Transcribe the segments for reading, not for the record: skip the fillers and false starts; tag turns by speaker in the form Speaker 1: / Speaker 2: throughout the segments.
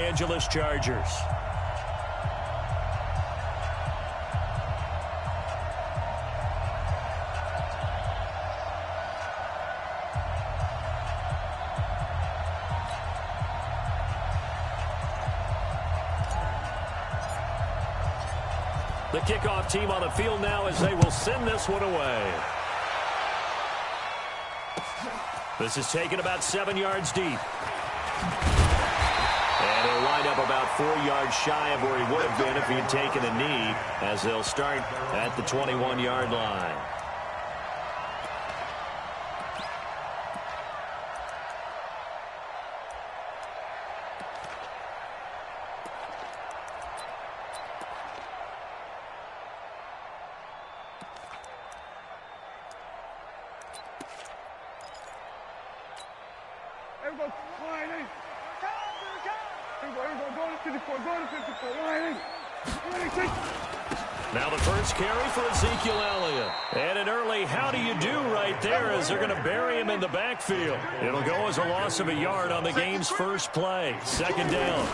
Speaker 1: Angeles Chargers. The kickoff team on the field now as they will send this one away. This is taken about 7 yards deep. And he'll wind up about 4 yards shy of where he would have been if he had taken a knee, as they'll start at the 21-yard line. Now the first carry for Ezekiel Elliott. And an early how do you do right there as they're going to bury him in the backfield. It'll go as a loss of a yard on the game's first play. Second down.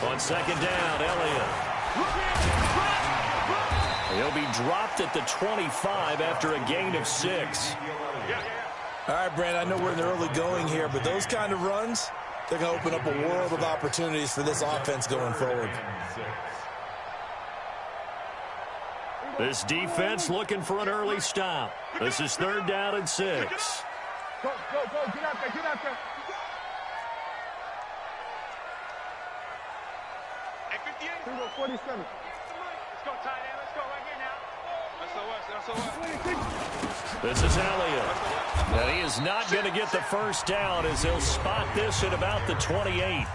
Speaker 1: On second down, Elliott. He'll be dropped at the 25 after a gain of 6.
Speaker 2: All right, Brandon, I know we're in the early going here, but those kind of runs, they're going to open up a world of opportunities for this offense going forward.
Speaker 1: This defense looking for an early stop. This is 3rd down and 6.
Speaker 3: Go, get out there, get out there. Hey, 58. 47. Let's go, tight end, let's go right here now.
Speaker 1: This is Elliott. And he is not going to get the first down as he'll spot this at about the 28.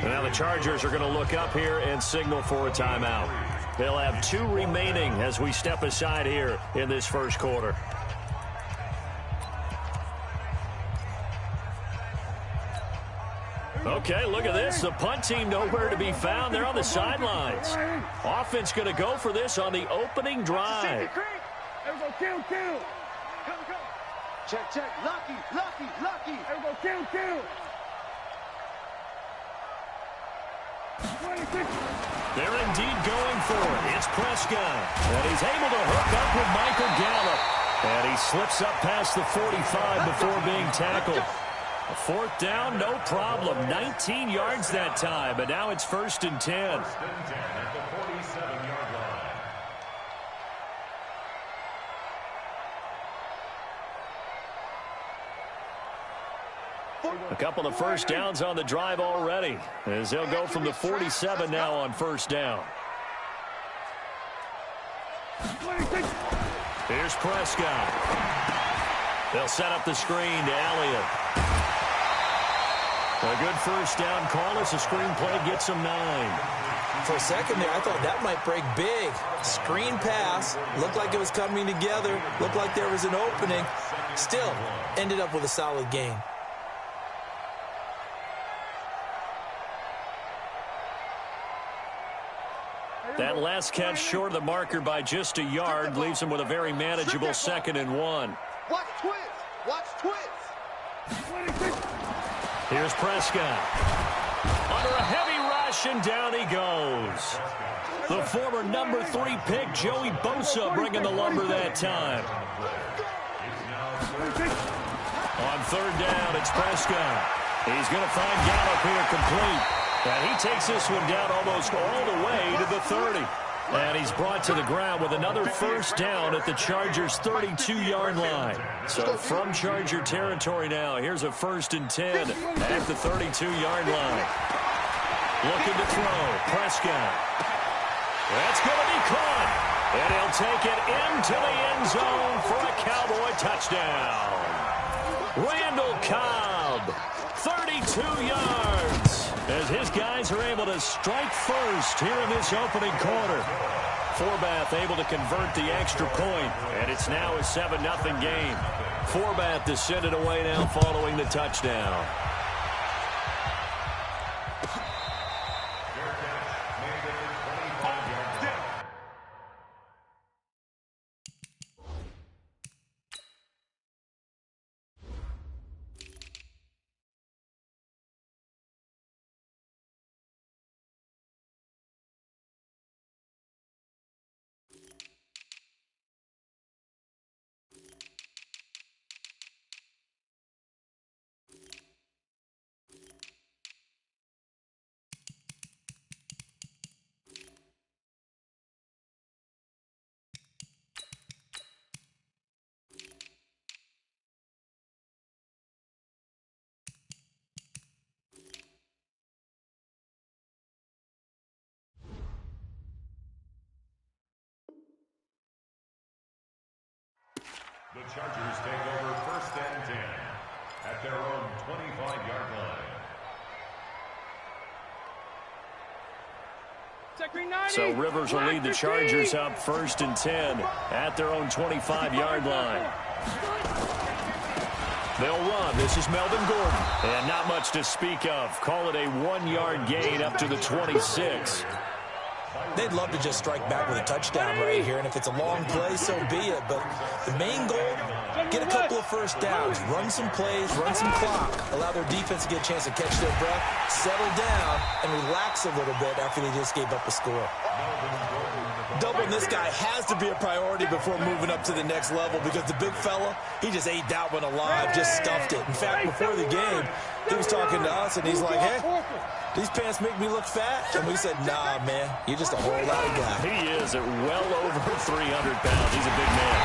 Speaker 1: And now the Chargers are going to look up here and signal for a timeout. They'll have 2 remaining as we step aside here in this first quarter. Okay, look at this. The punt team nowhere to be found. They're on the sidelines. Offense going to go for this on the opening drive.
Speaker 3: Kill. Check. Lucky. Kill.
Speaker 1: They're indeed going for it. It's Prescott. And he's able to hook up with Michael Gallup. And he slips up past the 45 before being tackled. A 4th down, no problem. 19 yards that time. But now it's 1st and 10. A couple of first downs on the drive already, as they'll go from the 47 now on 1st down. Here's Prescott. They'll set up the screen to Elliott. A good first down call as the screenplay gets him 9.
Speaker 2: For a second there, I thought that might break big. Screen pass. Looked like it was coming together. Looked like there was an opening. Still, ended up with a solid gain.
Speaker 1: That last catch short of the marker by just a yard leaves him with a very manageable 2nd and 1.
Speaker 3: Watch twins.
Speaker 1: Here's Prescott. Under a heavy rush, and down he goes. The former number 3 pick, Joey Bosa, bringing the lumber that time. On 3rd down, it's Prescott. He's going to find Gallup here complete. And he takes this one down almost all the way to the 30. And he's brought to the ground with another first down at the Chargers' 32-yard line. So from Charger territory now, here's a 1st and 10 at the 32-yard line. Looking to throw, Prescott. That's going to be caught. And he'll take it into the end zone for a Cowboy touchdown. Randall Cobb, 32 yards. As his guys are able to strike first here in this opening quarter. Forbath able to convert the extra point, and it's now a 7-0 game. Forbath to send it away now following the touchdown.
Speaker 4: Chargers take over 1st and 10 at their own 25-yard line.
Speaker 1: So Rivers will lead the Chargers up 1st and 10 at their own 25-yard line. They'll run. This is Melvin Gordon. And not much to speak of. Call it a 1-yard gain up to the 26.
Speaker 2: They'd love to just strike back with a touchdown right here, and if it's a long play, so be it. But the main goal, get a couple of first downs, run some plays, run some clock, allow their defense to get a chance to catch their breath, settle down, and relax a little bit after they just gave up a score. Doubling this guy has to be a priority before moving up to the next level, because the big fella, he just ate that one alive, just stuffed it. In fact, before the game, he was talking to us, and he's like, hey, these pants make me look fat? And we said, nah, man, you're just a whole lot of guy.
Speaker 1: He is at well over 300 pounds. He's a big man.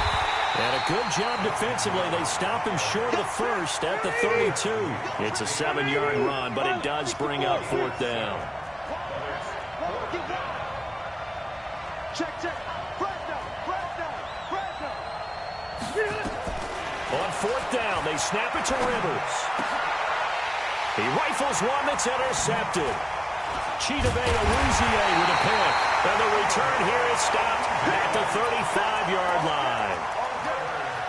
Speaker 1: And a good job defensively. They stop him short of the first at the 32. It's a 7-yard run, but it does bring up 4th down.
Speaker 3: Check. Press down.
Speaker 1: On 4th down, they snap it to Rivers. He rifles one that's intercepted. Chidobe Awuzie with a pick. And the return here is stopped at the 35-yard line.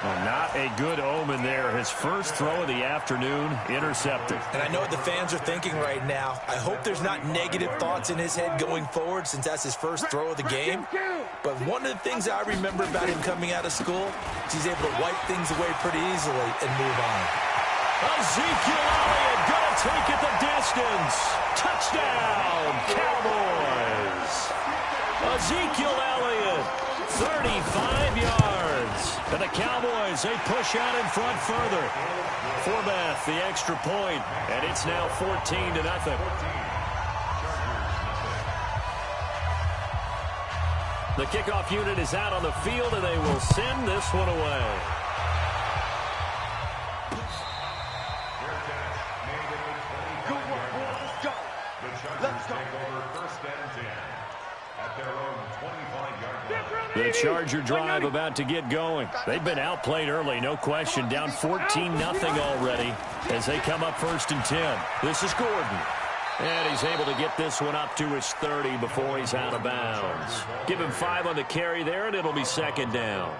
Speaker 1: Well, not a good omen there. His first throw of the afternoon intercepted.
Speaker 2: And I know what the fans are thinking right now. I hope there's not negative thoughts in his head going forward, since that's his first throw of the game. But one of the things I remember about him coming out of school is he's able to wipe things away pretty easily and move on.
Speaker 1: Ezekiel Elliott going to take it the distance. Touchdown, Cowboys. Ezekiel Elliott, 35 yards. And the Cowboys, they push out in front further. Forbath, the extra point, and it's now 14-0. The kickoff unit is out on the field, and they will send this one away. The Charger drive about to get going. They've been outplayed early, no question. Down 14-0 already as they come up 1st and 10. This is Gordon. And he's able to get this one up to his 30 before he's out of bounds. Give him 5 on the carry there, and it'll be 2nd down.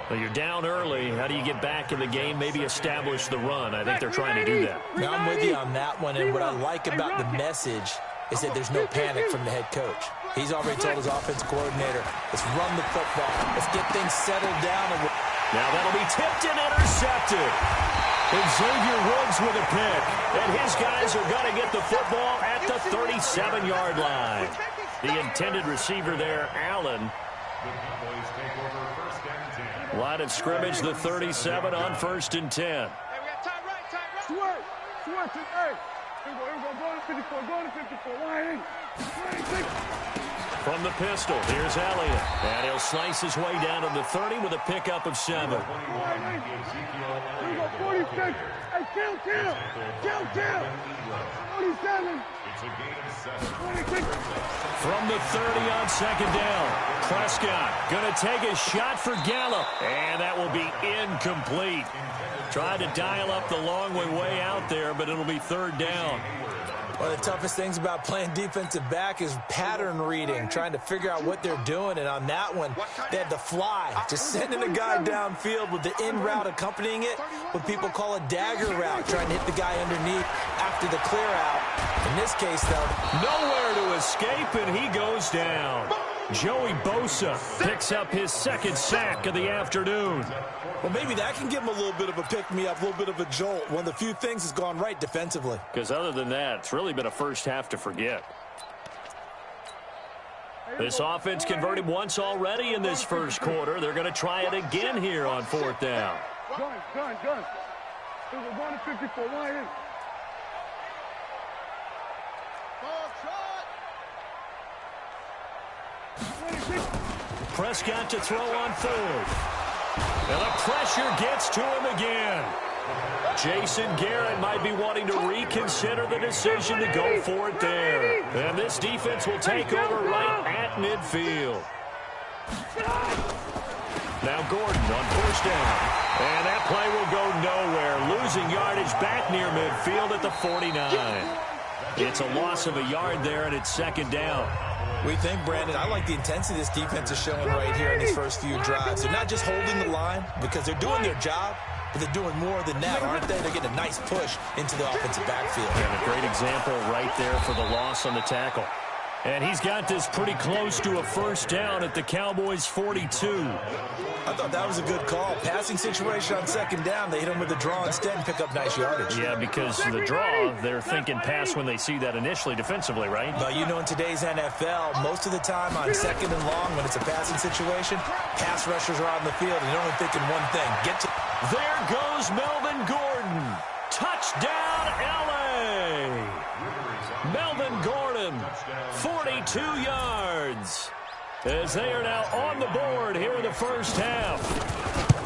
Speaker 1: Well, you're down early. How do you get back in the game? Maybe establish the run. I think they're trying to do that.
Speaker 2: Now, I'm with you on that one, and what I like about the message is that there's no panic from the head coach. He's already told his offensive coordinator, let's run the football. Let's get things settled down.
Speaker 1: Now that'll be tipped and intercepted. And Xavier Woods with a pick. And his guys are going to get the football at the 37-yard line. The intended receiver there, Allen. Line of scrimmage, the 37 on 1st and 10.
Speaker 3: Hey, we got time right. Swerve to, hey. Here we go. Go to 54. Line in.
Speaker 1: From the pistol, here's Elliott. And he'll slice his way down to the 30 with a pickup of 7.
Speaker 3: Here we go, 46. Hey, kill. 47.
Speaker 1: From the 30 on 2nd down. Prescott going to take a shot for Gallup. And that will be incomplete. Tried to dial up the long way out there, but it'll be 3rd down.
Speaker 2: One of the toughest things about playing defensive back is pattern reading, trying to figure out what they're doing. And on that one, they had the fly, just sending a guy downfield with the in route accompanying it, what people call a dagger route, trying to hit the guy underneath after the clear out. In this case, though,
Speaker 1: nowhere to escape, and he goes down. Joey Bosa picks up his 2nd sack of the afternoon.
Speaker 2: Well, maybe that can give him a little bit of a pick-me-up, a little bit of a jolt. One of the few things that's gone right defensively.
Speaker 1: Because other than that, it's really been a first half to forget. This offense converted once already in this first quarter. They're going to try it again here on 4th down.
Speaker 3: Gun. Here we go. Going to 54. Line in.
Speaker 1: Prescott to throw on 4th. And the pressure gets to him again. Jason Garrett might be wanting to reconsider the decision to go for it there. And this defense will take over right at midfield. Now Gordon on first down. And that play will go nowhere. Losing yardage back near midfield at the 49. It's a loss of a yard there, and it's second down.
Speaker 2: We think, Brandon, I like the intensity this defense is showing right here in these first few drives. They're not just holding the line because they're doing their job, but they're doing more than that, aren't they? They're getting a nice push into the offensive backfield.
Speaker 1: And a great example right there for the loss on the tackle. And he's got this pretty close to a first down at the Cowboys' 42.
Speaker 2: I thought that was a good call. Passing situation on second down. They hit him with the draw instead and pick up nice yardage.
Speaker 1: Yeah, because the draw, they're thinking pass when they see that initially defensively, right?
Speaker 2: But you know, in today's NFL, most of the time on second and long, when it's a passing situation, pass rushers are on the field and they're only thinking one thing. Get to...
Speaker 1: There goes Melvin Gordon. Touchdown, L.A. Melvin Gordon, 42 yards. As they are now on the board here in the first half.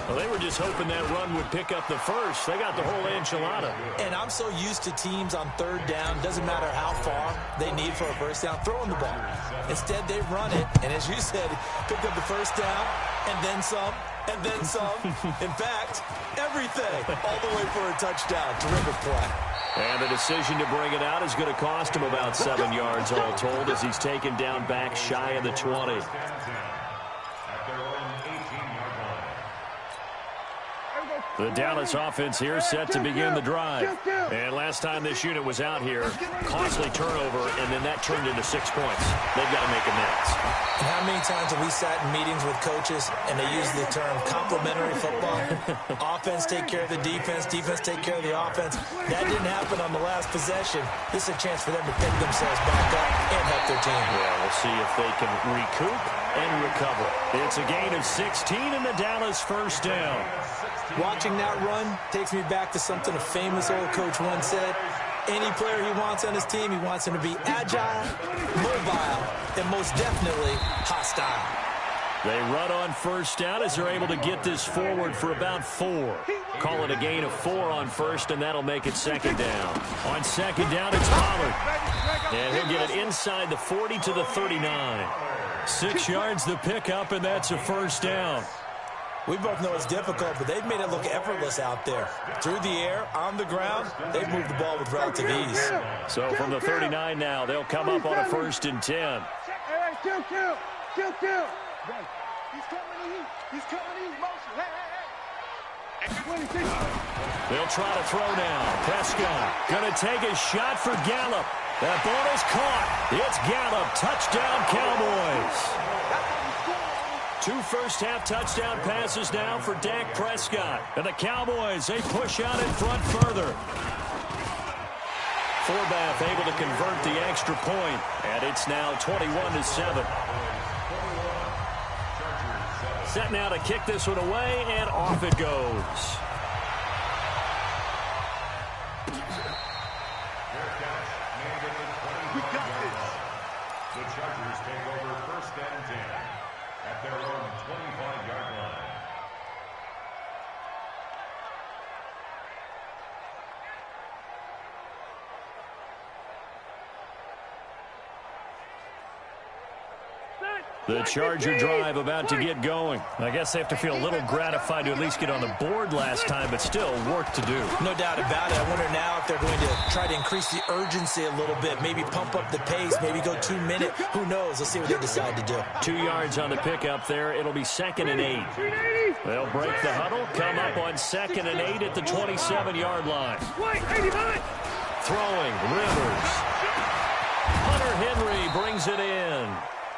Speaker 1: Well, they were just hoping that run would pick up the first. They got the whole enchilada.
Speaker 2: And I'm so used to teams on third down, doesn't matter how far they need for a first down, throwing the ball. Instead, they run it, and as you said, pick up the first down, and then some, and then some. In fact, everything, all the way for a touchdown. Terrific play.
Speaker 1: And the decision to bring it out is going to cost him about 7 yards all told as he's taken down back shy of the 20. The Dallas offense here set to begin the drive. And last time this unit was out here, costly turnover, and then that turned into 6 points. They've got to make amends.
Speaker 2: And how many times have we sat in meetings with coaches and they use the term complementary football? Offense take care of the defense, defense take care of the offense. That didn't happen on the last possession. This is a chance for them to pick themselves back up and help their team.
Speaker 1: Yeah, we'll see if they can recoup and recover. It's a gain of 16 in the Dallas first down.
Speaker 2: Watching that run takes me back to something a famous old coach once said. Any player he wants on his team, he wants him to be agile, mobile, and most definitely hostile.
Speaker 1: They run on first down as they're able to get this forward for about 4. Call it a gain of 4 on first, and that'll make it second down. On second down, it's Pollard. And he'll get it inside the 40 to the 39. 6 yards the pickup, and that's a first down.
Speaker 2: We both know it's difficult, but they've made it look effortless out there. Through the air, on the ground, they've moved the ball with relative ease.
Speaker 1: So from the 39 now, they'll come up on a 1st and 10.
Speaker 3: Kill. He's coming in. Motion. Hey.
Speaker 1: They'll try to throw now. Prescott going to take a shot for Gallup. That ball is caught. It's Gallup. Touchdown, Cowboys. 2 first-half touchdown passes now for Dak Prescott. And the Cowboys, they push out in front further. Forbath able to convert the extra point, and it's now 21-7. Set now to kick this one away, and off it goes.
Speaker 4: The Chargers take over 1st and 10 at their own 25-yard line.
Speaker 1: The Charger drive about to get going. I guess they have to feel a little gratified to at least get on the board last time, but still work to do.
Speaker 2: No doubt about it. I wonder now if they're going to try to increase the urgency a little bit, maybe pump up the pace, maybe go 2 minute. Who knows? Let's see what they decide to do.
Speaker 1: 2 yards on the pickup there. It'll be 2nd and 8. They'll break the huddle, come up on 2nd and 8 at the 27-yard line. Throwing, Rivers. Hunter Henry brings it in.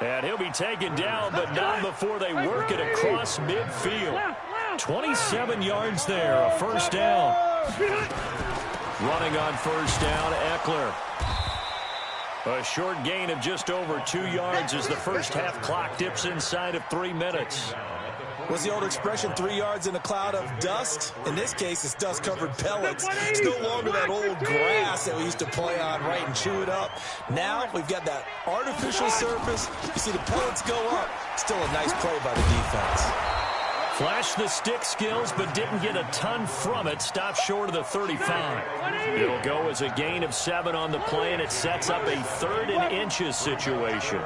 Speaker 1: And he'll be taken down, but not before they work it across midfield. 27 yards there, a first down. Running on first down, Eckler. A short gain of just over 2 yards as the first half clock dips inside of 3 minutes.
Speaker 2: What's the old expression, 3 yards in a cloud of dust? In this case, it's dust-covered pellets. It's no longer that old grass that we used to play on, right, and chew it up. Now we've got that artificial surface. You see the pellets go up. Still a nice play by the defense.
Speaker 1: Flashed the stick skills, but didn't get a ton from it. Stopped short of the 35. It'll go as a gain of 7 on the play, and it sets up a 3rd and inches situation.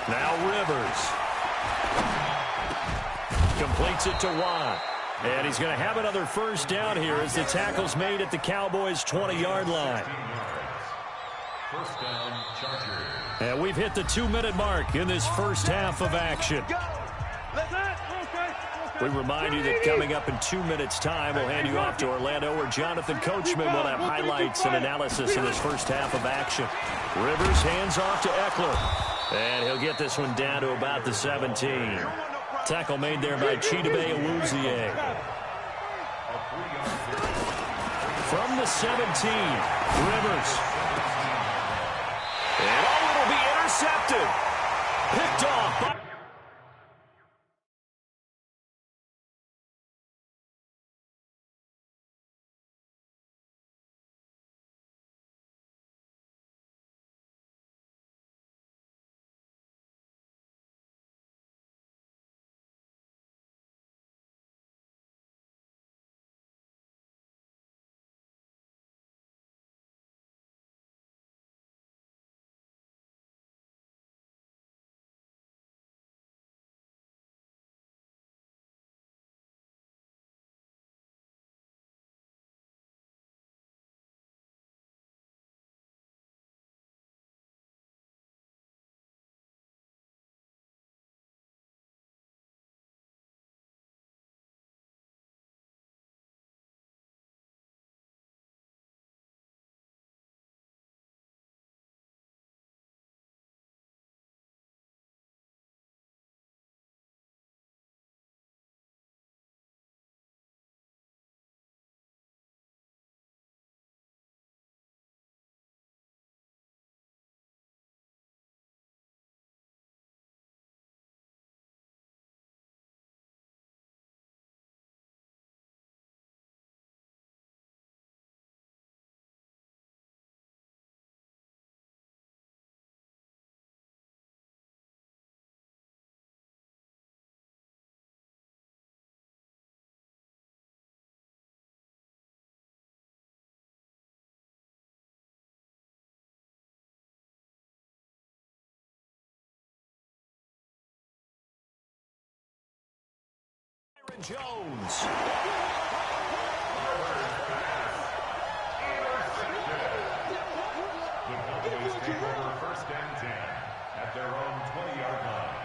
Speaker 1: Now Rivers. Completes it to Watt. And he's going to have another first down here as the tackle's made at the Cowboys' 20-yard line.
Speaker 4: First down, Chargers.
Speaker 1: And we've hit the 2-minute mark in this first half of action. We remind you that coming up in 2 minutes' time, we'll hand you off to Orlando, where Jonathan Coachman will have highlights and analysis in this first half of action. Rivers hands off to Eckler. And he'll get this one down to about the 17. Tackle made there by Chidobe Awuzie. From the 17, Rivers. And it'll be intercepted. Picked off by... Jones.
Speaker 4: The Cowboys take over first and 10 at their own 20-yard line.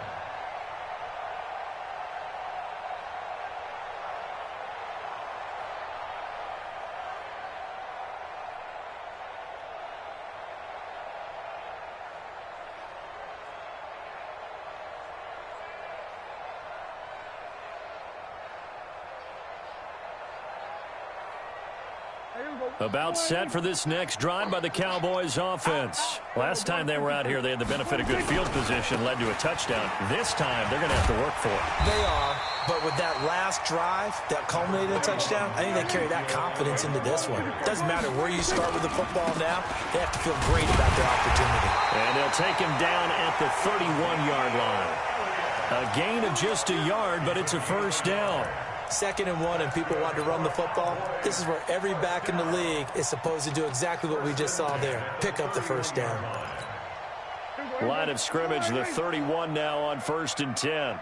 Speaker 1: About set for this next drive by the Cowboys offense. Last time they were out here, they had the benefit of good field position, led to a touchdown. This time, they're going to have to work for it.
Speaker 2: They are, but with that last drive that culminated in a touchdown, I think they carry that confidence into this one. Doesn't matter where you start with the football now, they have to feel great about their opportunity.
Speaker 1: And they'll take him down at the 31-yard line. A gain of just a yard, but it's a first down.
Speaker 2: 2nd and 1, and people want to run the football. This is where every back in the league is supposed to do exactly what we just saw there. Pick up the first down.
Speaker 1: Line of scrimmage, the 31 now on 1st and 10.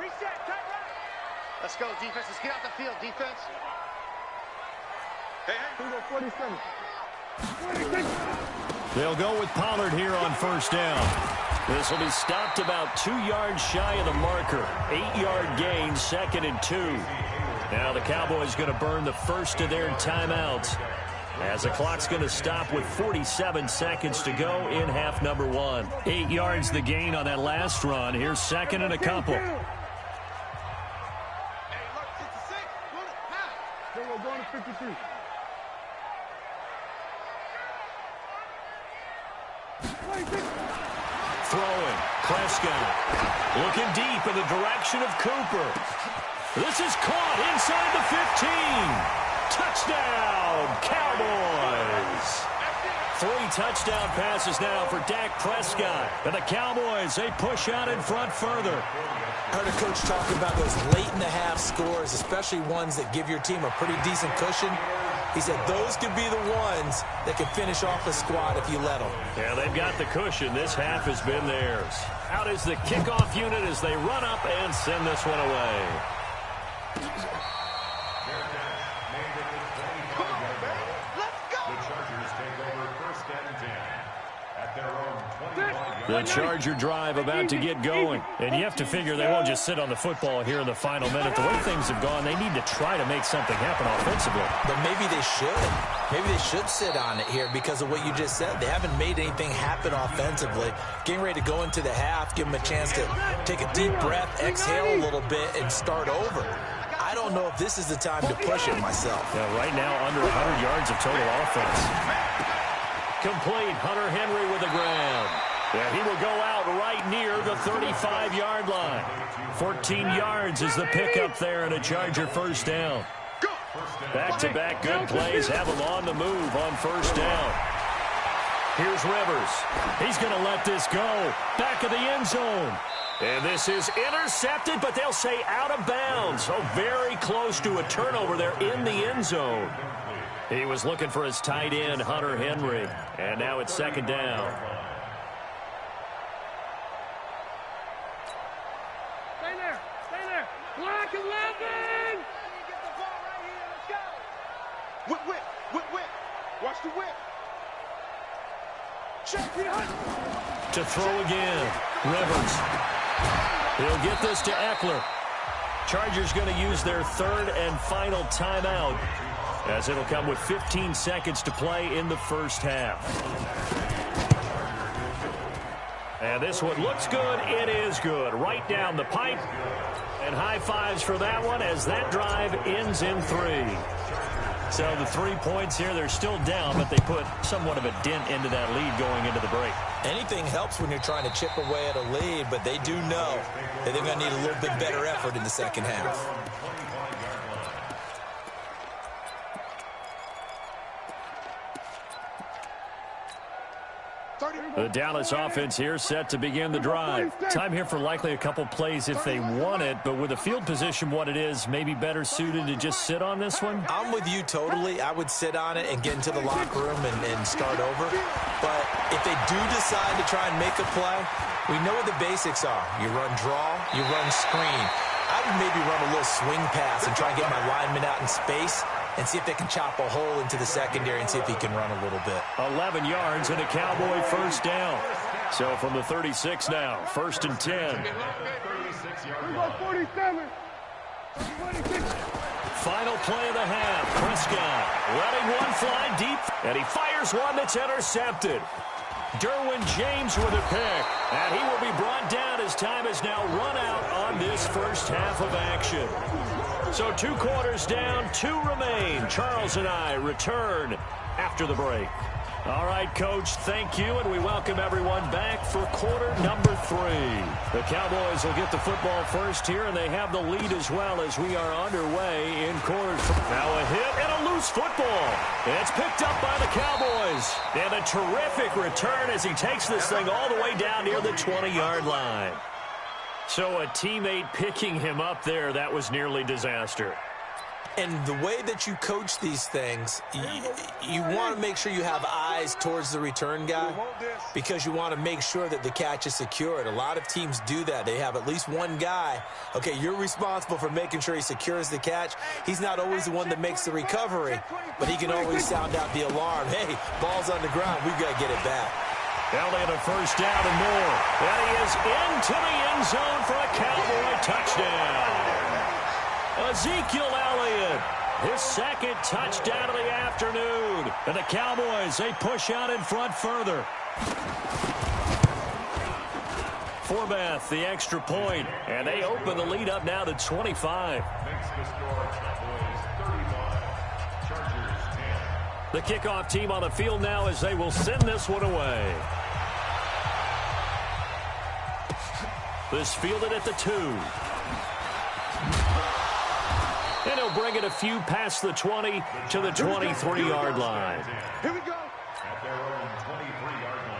Speaker 5: Let's go, defense. Let's get out the field, defense.
Speaker 1: They'll go with Pollard here on first down. This will be stopped about 2 yards shy of the marker. 8-yard gain, 2nd and 2. Now the Cowboys going to burn the first of their timeouts as the clock's going to stop with 47 seconds to go in half number 1. 8 yards the gain on that last run. Here's 2nd and a couple. Throwing, Prescott looking deep in the direction of Cooper. This is caught inside the 15. Touchdown, Cowboys. 3 touchdown passes now for Dak Prescott. And the Cowboys, they push out in front further.
Speaker 2: I heard a coach talk about those late-in-the-half scores, especially ones that give your team a pretty decent cushion. He said those could be the ones that can finish off a squad if you let them.
Speaker 1: Yeah, they've got the cushion. This half has been theirs. Out is the kickoff unit as they run up and send this one away. The Charger drive about to get going. And you have to figure they won't just sit on the football here in the final minute. The way things have gone, they need to try to make something happen offensively.
Speaker 2: But maybe they should. Maybe they should sit on it here because of what you just said. They haven't made anything happen offensively. Getting ready to go into the half, give them a chance to take a deep breath, exhale a little bit, and start over. I don't know if this is the time to push it myself.
Speaker 1: Yeah, right now, under 100 yards of total offense. Complete. Hunter Henry with the grab. Yeah, he will go out right near the 35-yard line. 14 yards is the pickup there and a Charger first down. Back-to-back good plays have him on the move on first down. Here's Rivers. He's going to let this go. Back of the end zone. And this is intercepted, but they'll say out of bounds. So very close to a turnover there in the end zone. He was looking for his tight end, Hunter Henry. And now it's second down.
Speaker 3: Stay there. Stay there. Block 11.
Speaker 5: Get the ball right here. Let's go. Whip, whip, whip, whip. Watch the whip.
Speaker 3: Check behind.
Speaker 1: To throw again. Rivers. He'll get this to Eckler. Chargers going to use their third and final timeout, as it'll come with 15 seconds to play in the first half. And this one looks good. It is good. Right down the pipe. And high fives for that one as that drive ends in 3. So the 3 points here, they're still down, but they put somewhat of a dent into that lead going into the break.
Speaker 2: Anything helps when you're trying to chip away at a lead, but they do know that they're going to need a little bit better effort in the second half.
Speaker 1: The Dallas offense here set to begin the drive. Time here for likely a couple plays if they want it, but with the field position what it is, maybe better suited to just sit on this one?
Speaker 2: I'm with you totally. I would sit on it and get into the locker room and start over. But if they do decide to try and make a play, we know what the basics are. You run draw, you run screen. I would maybe run a little swing pass and try and get my lineman out in space and see if they can chop a hole into the secondary and see if he can run a little bit.
Speaker 1: 11 yards and a Cowboy first down. So from the 36 now, first and 10.
Speaker 3: We got 47. 26.
Speaker 1: Final play of the half. Prescott letting one fly deep, and he fires one that's intercepted. Derwin James with a pick, and he will be brought down as time has now run out on this first half of action. So 2 quarters down, 2 remain. Charles and I return after the break. All right, Coach, thank you, and we welcome everyone back for quarter number 3. The Cowboys will get the football first here, and they have the lead as well as we are underway in quarter 3. Now a hit and a loose football. It's picked up by the Cowboys. And a terrific return as he takes this thing all the way down near the 20-yard line. So a teammate picking him up there, that was nearly disaster.
Speaker 2: And the way that you coach these things, you want to make sure you have eyes towards the return guy because you want to make sure that the catch is secured. A lot of teams do that. They have at least one guy. Okay, you're responsible for making sure he secures the catch. He's not always the one that makes the recovery, but he can always sound out the alarm. Hey, ball's on the ground. We've got to get it back.
Speaker 1: Elliott a first down and more. And he is into the end zone for a Cowboy touchdown. Ezekiel Elliott, his second touchdown of the afternoon. And the Cowboys, they push out in front further. Forbath, the extra point, and they open the lead up now to 25. The kickoff team on the field now as they will send this one away. This fielded at the 2. And he'll bring it a few past the 20 to the 23-yard line.
Speaker 3: Here we go.
Speaker 4: At their own 23-yard line.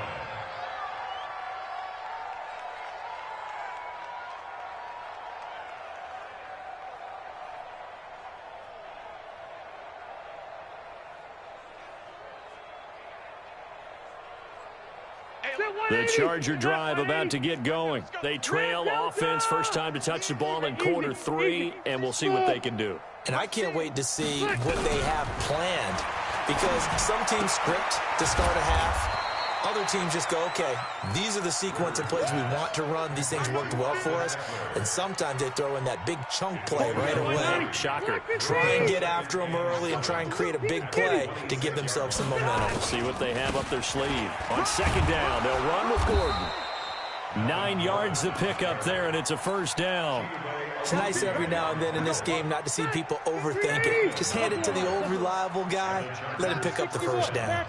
Speaker 1: The Charger drive about to get going. They trail offense first time to touch the ball in quarter 3, and we'll see what they can do.
Speaker 2: And I can't wait to see what they have planned because some teams script to start a half, Other teams just go, okay, these are the sequence of plays we want to run. These things worked well for us. And sometimes they throw in that big chunk play right away.
Speaker 1: Shocker.
Speaker 2: Try and get after them early and try and create a big play to give themselves some momentum.
Speaker 1: See what they have up their sleeve. On second down, they'll run with Gordon. 9 yards to pick up there, and it's a first down.
Speaker 2: It's nice every now and then in this game not to see people overthink it. Just hand it to the old reliable guy. Let him pick up the first down.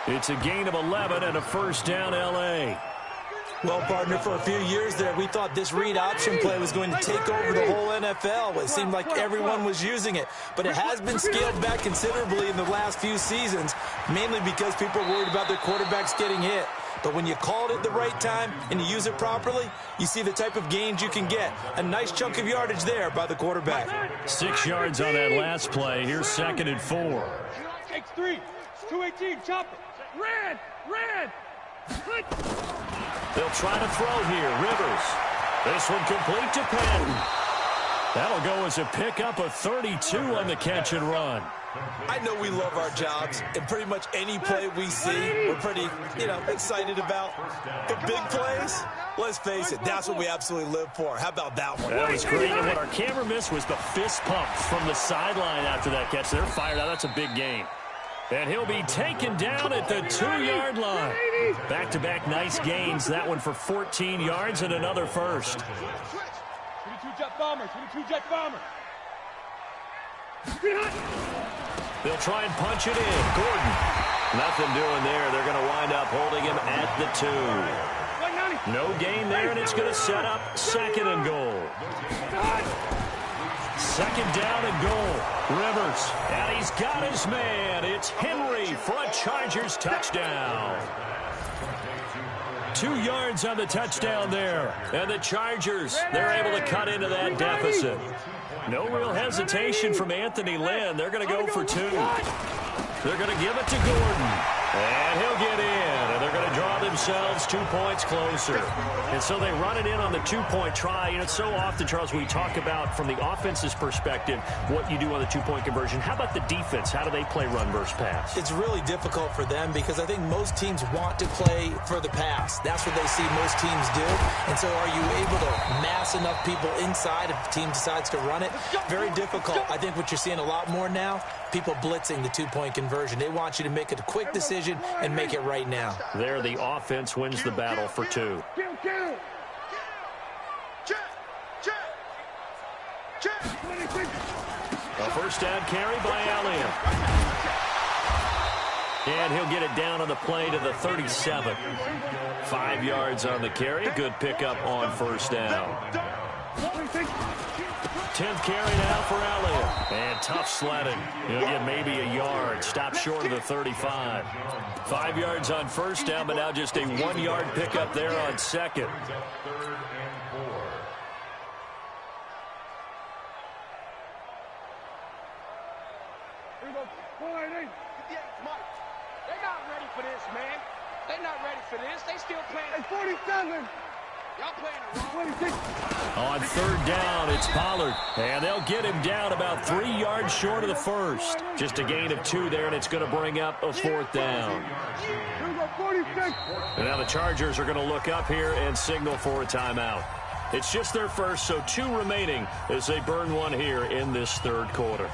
Speaker 1: It's a gain of 11 and a first down, L.A.
Speaker 2: Well, partner, for a few years there, we thought this read option play was going to take over the whole NFL. It seemed like everyone was using it, but it has been scaled back considerably in the last few seasons, mainly because people are worried about their quarterbacks getting hit. But when you call it at the right time and you use it properly, you see the type of gains you can get. A nice chunk of yardage there by the quarterback.
Speaker 1: 6 yards on that last play. Here's 2nd and 4.
Speaker 3: X3, 218, chopper. Red, red.
Speaker 1: They'll try to throw here. Rivers. This one complete to Patton. That'll go as a pickup of 32 on the catch and run.
Speaker 2: I know we love our jobs, and pretty much any play we see, we're pretty, excited about. The big plays, let's face it, that's what we absolutely live for. How about that one?
Speaker 1: That was great, and what our camera missed was the fist pump from the sideline after that catch. They're fired out. That's a big game. And he'll be taken down at the 2-yard line. Back-to-back nice gains. That one for 14 yards and another first.
Speaker 3: 22 jet bomber, 22 jet bomber.
Speaker 1: They'll try and punch it in. Gordon. Nothing doing there. They're going to wind up holding him at the 2. No gain there, and it's going to set up 2nd and goal. 2nd down and goal. Rivers. And he's got his man. It's Henry for a Chargers touchdown. 2 yards on the touchdown there. And the Chargers, they're able to cut into that deficit. No real hesitation from Anthony Lynn. They're going to go for 2. They're going to give it to Gordon. And he'll get in. And they're going to draw themselves 2 points closer. And so they run it in on the 2-point try. So often, Charles, we talk about, from the offense's perspective, what you do on the 2-point conversion. How about the defense? How do they play run versus pass?
Speaker 2: It's really difficult for them because I think most teams want to play for the pass. That's what they see most teams do. And so are you able to mass enough people inside if the team decides to run it? Very difficult. I think what you're seeing a lot more now, people blitzing the 2-point conversion. They want you to make a quick decision and make it right now.
Speaker 1: There, the offense wins the battle for 2. A first down carry by Elliott. And he'll get it down on the play to the 37. 5 yards on the carry. Good pickup on first down. 10th carry now for Elliott. And tough sledding. He'll get maybe a yard. Stop short of the 35. 5 yards on first down, but now just a 1-yard pickup there on 2nd.
Speaker 5: They're not ready for this, man. They're not ready for this. They still playing.
Speaker 3: It's 47.
Speaker 5: Y'all playing it wrong.
Speaker 1: On 3rd down, it's Pollard. And they'll get him down about 3 yards short of the first. Just a gain of 2 there, and it's going to bring up a 4th down. And now the Chargers are going to look up here and signal for a timeout. It's just their first, so 2 remaining as they burn one here in this 3rd quarter.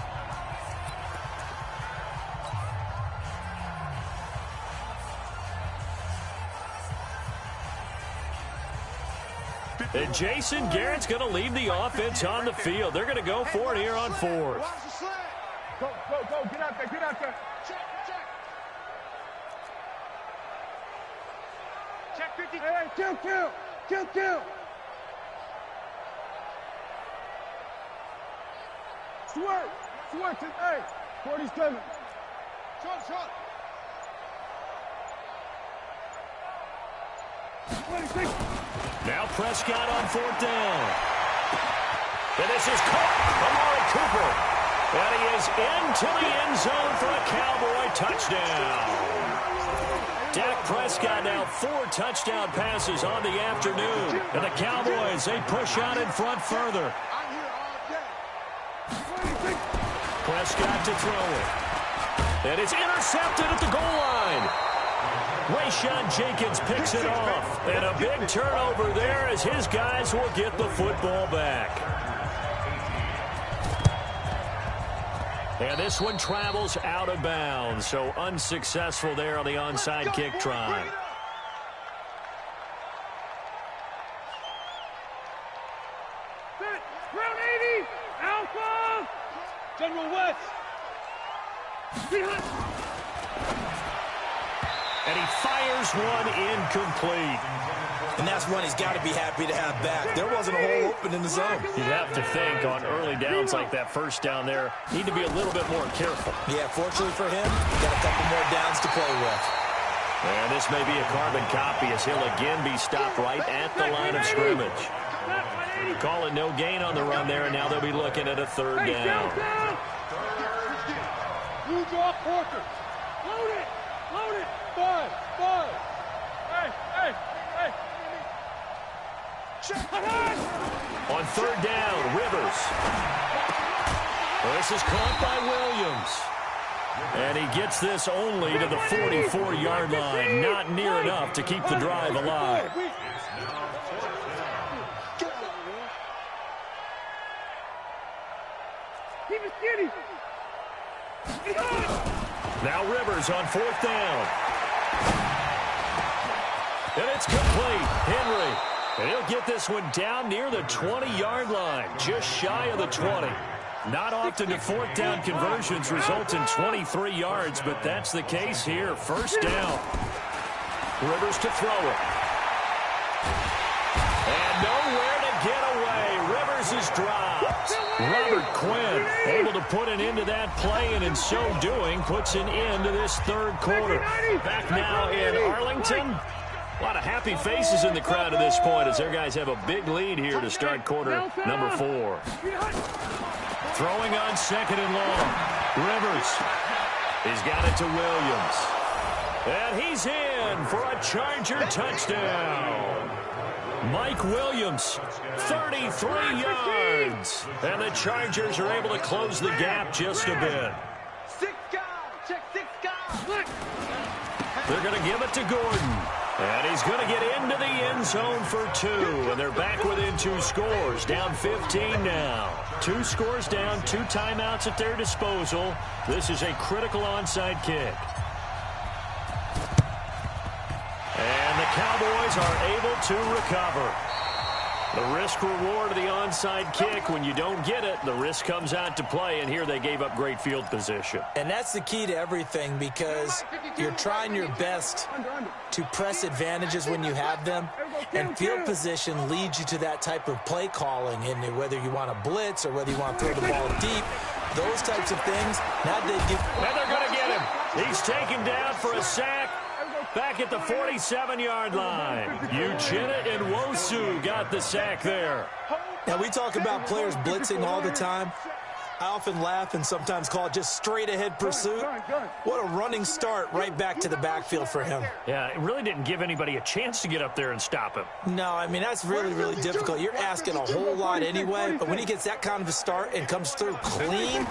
Speaker 1: And Jason Garrett's going to leave the offense on the field. They're going to go for it here on 4th.
Speaker 3: Go, get out there, get out there.
Speaker 5: Check 50.
Speaker 3: Hey, kill. Swerve, hey, 47.
Speaker 5: Short.
Speaker 3: 26.
Speaker 1: Now Prescott on 4th down. And this is caught. Amari Cooper. And he is into the end zone for a Cowboy touchdown. Dak Prescott now 4 touchdown passes on the afternoon. And the Cowboys, they push out in front further.
Speaker 5: I'm here all day.
Speaker 1: Prescott to throw it. And it's intercepted at the goal line. Rayshawn Jenkins picks it off. And a big turnover there as his guys will get the football back. And this one travels out of bounds. So unsuccessful there on the onside kick try.
Speaker 3: Round 80. Alpha. General West.
Speaker 1: And he fires one incomplete.
Speaker 2: And that's one he's got to be happy to have back. There wasn't a hole open in the zone.
Speaker 1: You'd have to think on early downs like that first down there, need to be a little bit more careful.
Speaker 2: Yeah, fortunately for him, got a couple more downs to play with.
Speaker 1: And this may be a carbon copy as he'll again be stopped right at the line of scrimmage. Call it no gain on the run there, and now they'll be looking at a third down.
Speaker 3: You draw Porter. Load it. Load it. 5. Hey.
Speaker 1: On third down, Rivers. Well, this is caught by Williams. And he gets this only to the 44-yard line. Not near enough to keep the drive alive.
Speaker 3: Keep it skinny.
Speaker 1: Now Rivers on fourth down. And it's complete. Henry. And he'll get this one down near the 20-yard line. Just shy of the 20. Not often do fourth down conversions result in 23 yards, but that's the case here. First down. Rivers to throw it. And nowhere to get away. Rivers is dropped. Robert Quinn able to put an end to that play, and in so doing puts an end to this third quarter. Back now in Arlington. A lot of happy faces in the crowd at this point as their guys have a big lead here to start quarter number 4. Throwing on second and long. Rivers. He's got it to Williams. And he's in for a Charger touchdown. Mike Williams, 33 yards. And the Chargers are able to close the gap just a bit.
Speaker 5: 6 guys. Check 6 guys.
Speaker 1: They're going to give it to Gordon. And he's going to get into the end zone for 2. And they're back within 2 scores. Down 15 now. 2 scores down, 2 timeouts at their disposal. This is a critical onside kick. And the Cowboys are able to recover. The risk-reward of the onside kick, when you don't get it, the risk comes out to play, and here they gave up great field position.
Speaker 2: And that's the key to everything, because you're trying your best to press advantages when you have them, and field position leads you to that type of play calling, and whether you want to blitz or whether you want to throw the ball deep, those types of things. Now they give.
Speaker 1: And they're going to get him. He's taken down for a sack. Back at the 47-yard line. Uchenna and Wosu got the sack there.
Speaker 2: Now, we talk about players blitzing all the time. I often laugh and sometimes call it just straight-ahead pursuit. What a running start right back to the backfield for him.
Speaker 1: Yeah, it really didn't give anybody a chance to get up there and stop him.
Speaker 2: No, I mean, that's really, really difficult. You're asking a whole lot anyway, but when he gets that kind of a start and comes through clean,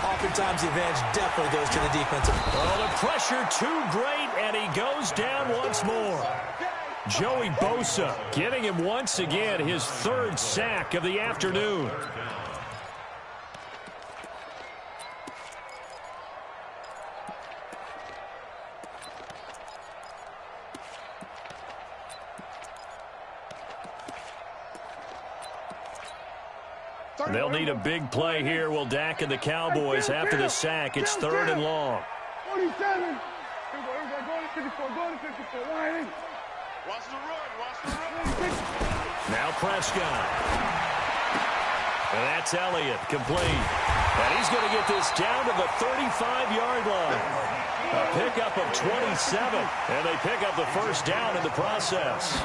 Speaker 2: oftentimes the advantage definitely goes to the defensive.
Speaker 1: Oh, the pressure too great, and he goes down once more. Joey Bosa getting him once again his 3rd sack of the afternoon. They'll need a big play here. Will Dak and the Cowboys after the sack. It's 3rd and long.
Speaker 3: 47. Here we go. Go to 54. Go to 54. Wide in.
Speaker 5: Watch the run.
Speaker 1: Now Prescott. And that's Elliott, complete. And he's going to get this down to the 35-yard line. A pickup of 27. And they pick up the first down in the process.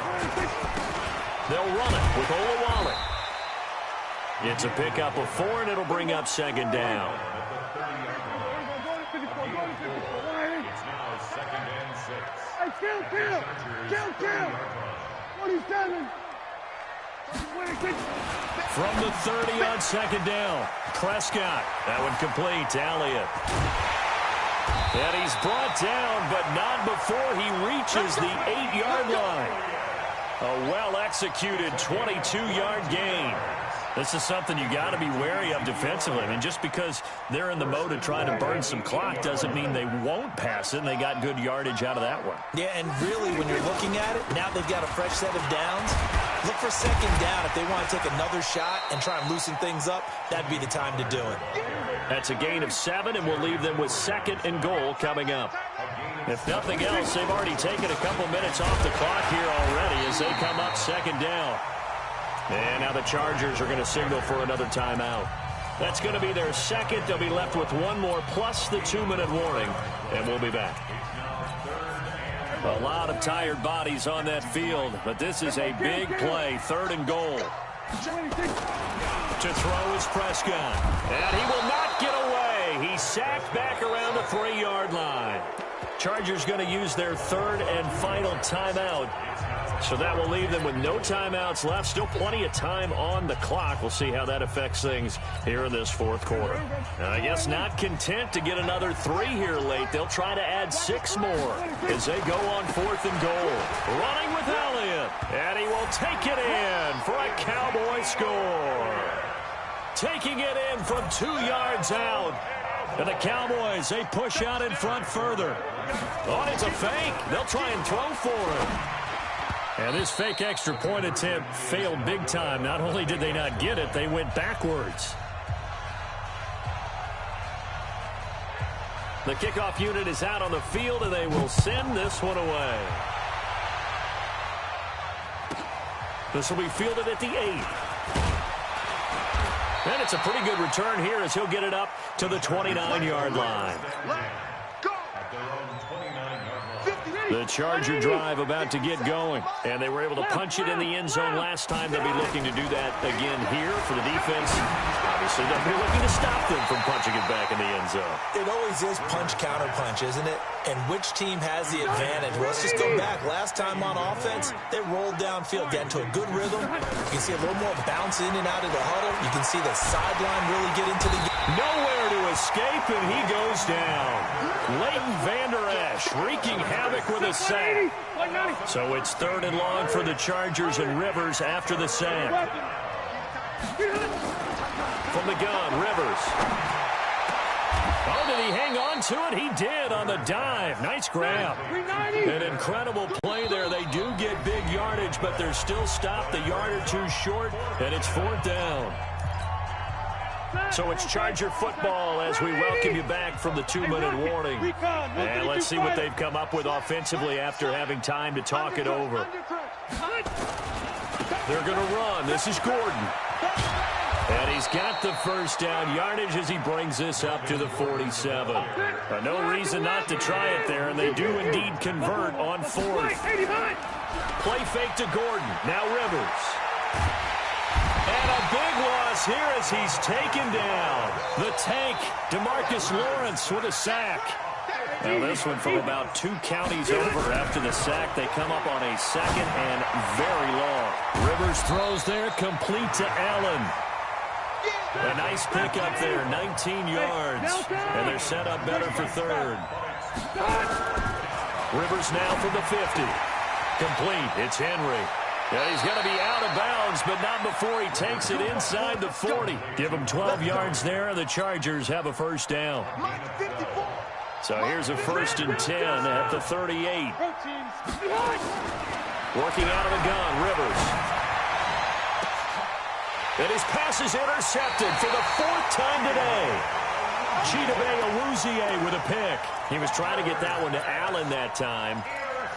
Speaker 1: They'll run it with Olawale. It's a pickup of 4, and it'll bring up 2nd down.
Speaker 4: It's now 2nd and 6.
Speaker 3: Hey, kill. 47.
Speaker 1: From the 30 on second down, Prescott. That one complete to Elliott. And he's brought down, but not before he reaches the 8-yard line. A well-executed 22-yard gain. This is something you got to be wary of defensively. I mean, just because they're in the mode of trying to burn some clock doesn't mean they won't pass it, and they got good yardage out of that one.
Speaker 2: Yeah, and really, when you're looking at it, now they've got a fresh set of downs. Look for second down. If they want to take another shot and try and loosen things up, that'd be the time to do it.
Speaker 1: That's a gain of 7, and we'll leave them with 2nd and goal coming up. If nothing else, they've already taken a couple minutes off the clock here already as they come up 2nd down. And now the Chargers are going to signal for another timeout. That's going to be their 2nd. They'll be left with 1 more plus the 2-minute warning, and we'll be back. A lot of tired bodies on that field, but this is a big play, 3rd and goal. To throw is Prescott, and he will not get away. He's sacked back around the 3-yard line. Chargers going to use their 3rd and final timeout. So that will leave them with no timeouts left. Still plenty of time on the clock. We'll see how that affects things here in this 4th quarter. I guess not content to get another 3 here late. They'll try to add 6 more as they go on 4th and goal. Running with Elliott. And he will take it in for a Cowboy score. Taking it in from 2 yards out. And the Cowboys, they push out in front further. Oh, it's a fake. They'll try and throw for it. And this fake extra point attempt failed big time. Not only did they not get it, they went backwards. The kickoff unit is out on the field, and they will send this one away. This will be fielded at the 8. And it's a pretty good return here as he'll get it up to the 29-yard line. The Charger drive about to get going, and they were able to punch it in the end zone last time. They'll be looking to do that again here for the defense. Obviously, they'll be looking to stop them from punching it back in the end zone.
Speaker 2: It always is punch-counter-punch, isn't it? And which team has the advantage? Well, let's just go back. Last time on offense, they rolled downfield, got into a good rhythm. You can see a little more bounce in and out of the huddle. You can see the sideline really get into the game.
Speaker 1: Nowhere to escape, and he goes down. Leighton Vander Esch wreaking havoc with a sack. So it's 3rd and long for the Chargers, and Rivers after the sack. From the gun, Rivers. Oh, did he hang on to it? He did on the dive. Nice grab. An incredible play there. They do get big yardage, but they're still stopped a yard or 2 short, and it's 4th down. So it's Charger football as we welcome you back from the 2-minute warning. And let's see what they've come up with offensively after having time to talk it over. They're going to run. This is Gordon. And he's got the first down yardage as he brings this up to the 47. No reason not to try it there, and they do indeed convert on 4th. Play fake to Gordon. Now Rivers. And a big loss here as he's taken down. The tank, DeMarcus Lawrence with a sack. Now this one from about 2 counties over after the sack. They come up on a 2nd and very long. Rivers throws there, complete to Allen. A nice pickup there, 19 yards. And they're set up better for 3rd. Rivers now from the 50. Complete, it's Henry. Yeah, he's going to be out of bounds, but not before he takes it inside the 40. Give him 12 yards there, and the Chargers have a first down. So here's a 1st and 10 at the 38. Working out of the gun, Rivers. And his pass is intercepted for the 4th time today. Chidobe Awuzie with a pick. He was trying to get that one to Allen that time.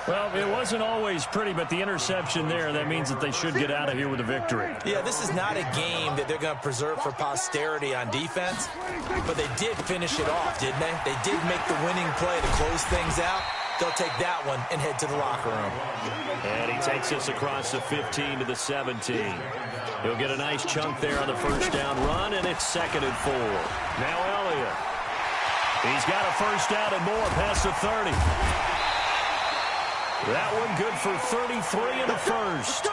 Speaker 1: Well, it wasn't always pretty, but the interception there, that means that they should get out of here with a victory.
Speaker 2: Yeah, this is not a game that they're going to preserve for posterity on defense, but they did finish it off, didn't they? They did make the winning play to close things out. They'll take that one and head to the locker room.
Speaker 1: And he takes us across the 15 to the 17. He'll get a nice chunk there on the first down run, and it's 2nd and 4. Now Elliott. He's got a first down and more past the 30. That one good for 33 in the first.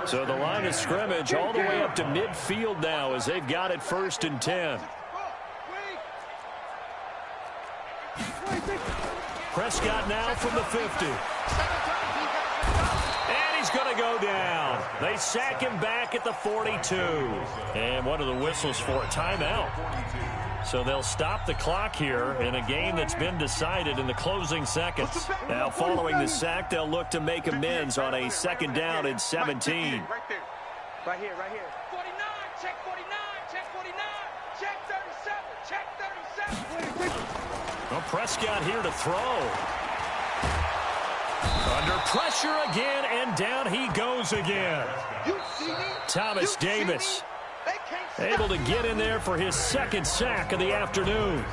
Speaker 1: So the line of scrimmage all the way up to midfield now as they've got it 1st and 10. Prescott now from the 50. And he's going to go down. They sack him back at the 42. And one of the whistles for a timeout. So they'll stop the clock here in a game that's been decided in the closing seconds. Now following the sack, they'll look to make amends on a 2nd down and 17.
Speaker 5: Right there. Right here, right here. 49, check 49, check 49, check 37, check 37.
Speaker 1: Well, Prescott here to throw. Under pressure again, and down he goes again. Thomas Davis able to get in there for his 2nd sack of the afternoon.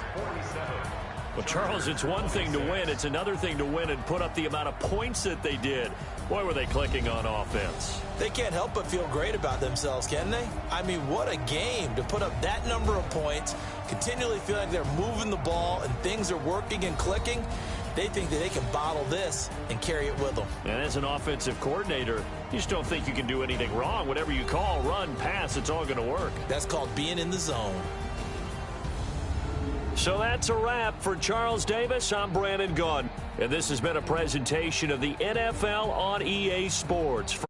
Speaker 1: Well, Charles, it's one thing to win. It's another thing to win and put up the amount of points that they did. Boy, were they clicking on offense.
Speaker 2: They can't help but feel great about themselves, can they? I mean, what a game to put up that number of points, continually feel like they're moving the ball and things are working and clicking. They think that they can bottle this and carry it with them.
Speaker 1: And as an offensive coordinator, you just don't think you can do anything wrong. Whatever you call, run, pass, it's all going to work.
Speaker 2: That's called being in the zone.
Speaker 1: So that's a wrap for Charles Davis. I'm Brandon Gunn, and this has been a presentation of the NFL on EA Sports.